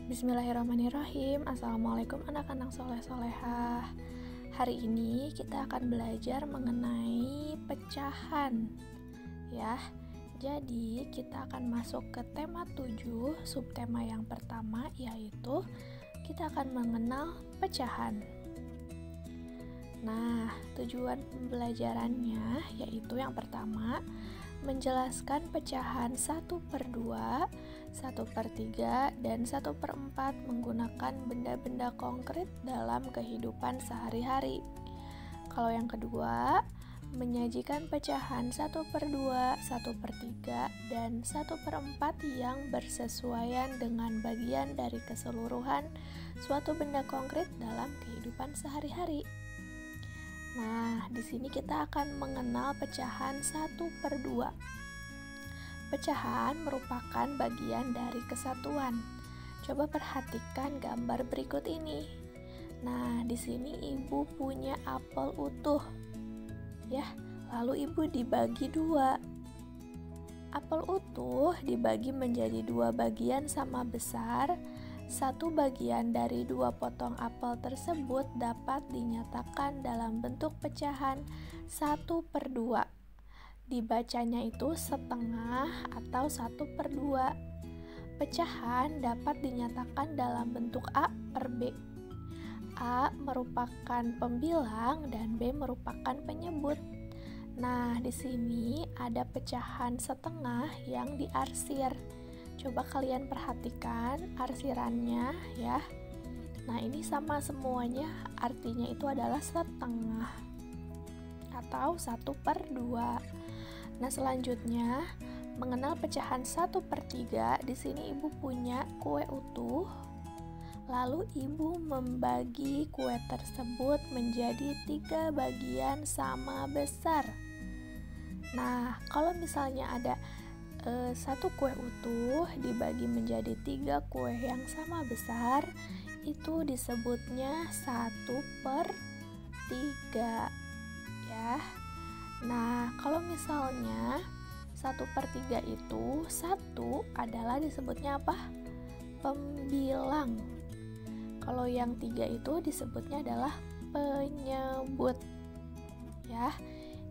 Bismillahirrahmanirrahim. Assalamualaikum anak-anak soleh-solehah. Hari ini kita akan belajar mengenai pecahan ya. Jadi kita akan masuk ke tema 7, subtema yang pertama, yaitu kita akan mengenal pecahan. Nah, tujuan pembelajarannya yaitu yang pertama, menjelaskan pecahan 1/2, 1/3, dan 1/4 menggunakan benda-benda konkret dalam kehidupan sehari-hari. Kalau yang kedua, menyajikan pecahan 1/2, 1/3, dan 1/4 yang bersesuaian dengan bagian dari keseluruhan suatu benda konkret dalam kehidupan sehari-hari. Nah, di sini kita akan mengenal pecahan 1/2. Pecahan merupakan bagian dari kesatuan. Coba perhatikan gambar berikut ini. Nah, di sini ibu punya apel utuh. Ya, lalu ibu dibagi 2. Apel utuh dibagi menjadi 2 bagian sama besar. Satu bagian dari 2 potong apel tersebut dapat dinyatakan dalam bentuk pecahan 1/2. Dibacanya itu setengah atau 1/2. Pecahan dapat dinyatakan dalam bentuk A per B. A merupakan pembilang dan B merupakan penyebut. Nah, di sini ada pecahan setengah yang diarsir. Coba kalian perhatikan arsirannya ya. Nah, ini sama semuanya, artinya itu adalah setengah atau 1/2. Nah, selanjutnya mengenal pecahan 1/3. Di sini ibu punya kue utuh. Lalu ibu membagi kue tersebut menjadi 3 bagian sama besar. Nah, kalau misalnya ada satu kue utuh dibagi menjadi 3 kue yang sama besar, itu disebutnya 1/3 ya. Nah, kalau misalnya 1/3 itu 1 adalah disebutnya apa? Pembilang. Kalau yang 3 itu disebutnya adalah penyebut ya.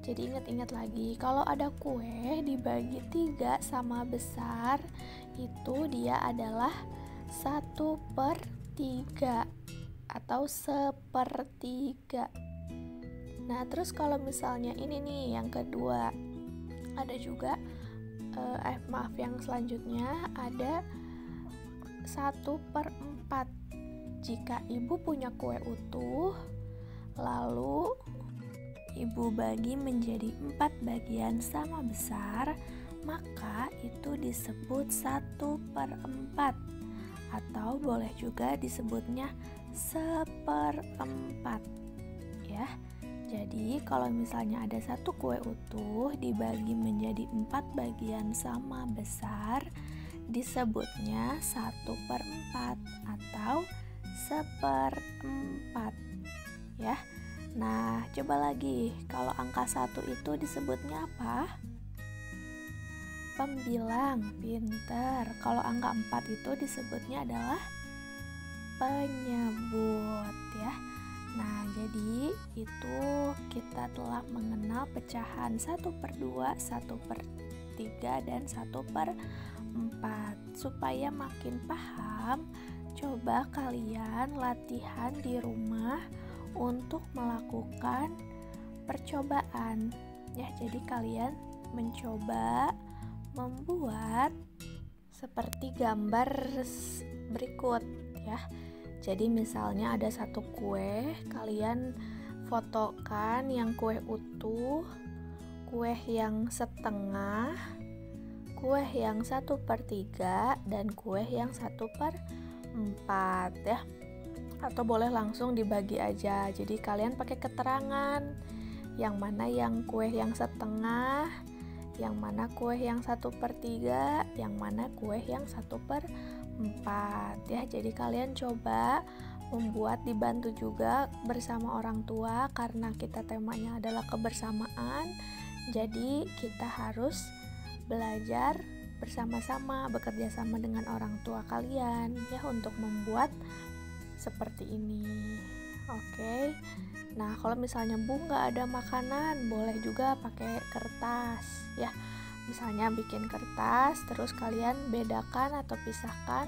Jadi ingat-ingat lagi, kalau ada kue dibagi 3 sama besar, itu dia adalah 1/3 atau 1/3. Nah, terus kalau misalnya ini nih yang kedua, ada juga yang selanjutnya ada 1/4. Jika ibu punya kue utuh, lalu ibu bagi menjadi 4 bagian sama besar, maka itu disebut 1/4 atau boleh juga disebutnya 1/4 ya. Jadi kalau misalnya ada satu kue utuh dibagi menjadi 4 bagian sama besar, disebutnya 1/4 atau 1/4 ya. Nah, coba lagi, kalau angka 1 itu disebutnya apa? Pembilang, pinter. Kalau angka 4 itu disebutnya adalah penyebut ya. Nah, jadi itu kita telah mengenal pecahan 1/2, 1/3, dan 1/4. Supaya makin paham, coba kalian latihan di rumah untuk melakukan percobaan ya. Jadi kalian mencoba membuat seperti gambar berikut ya. Jadi misalnya ada satu kue, kalian fotokan yang kue utuh, kue yang setengah, kue yang 1/3, dan kue yang 1/4 ya. Atau boleh langsung dibagi aja. Jadi kalian pakai keterangan yang mana yang kue yang setengah, yang mana kue yang 1/3, yang mana kue yang 1/4 ya. Jadi kalian coba membuat, dibantu juga bersama orang tua karena kita temanya adalah kebersamaan. Jadi kita harus belajar bersama-sama bekerja sama dengan orang tua kalian ya untuk membuat seperti ini. Oke. Nah, kalau misalnya Bu nggak ada makanan, boleh juga pakai kertas ya. Misalnya bikin kertas, terus kalian bedakan atau pisahkan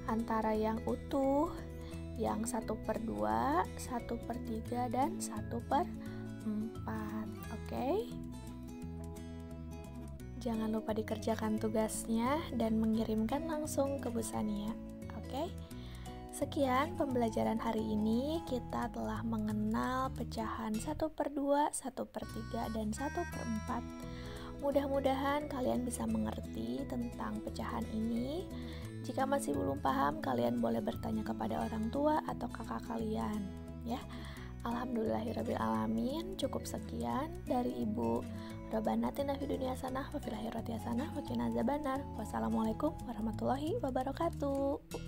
antara yang utuh, yang 1/2, 1/3, dan 1/4. Oke. Jangan lupa dikerjakan tugasnya dan mengirimkan langsung ke Bu Sania. Oke. Sekian pembelajaran hari ini. Kita telah mengenal pecahan 1/2, 1/3, dan 1/4. Mudah-mudahan kalian bisa mengerti tentang pecahan ini. Jika masih belum paham, kalian boleh bertanya kepada orang tua atau kakak kalian ya. Alhamdulillahirabbil alamin. Cukup sekian dari Ibu. Rabbana atina fid dunya hasanah wa fil akhirati hasanah wa qina azabannar. Wassalamualaikum warahmatullahi wabarakatuh.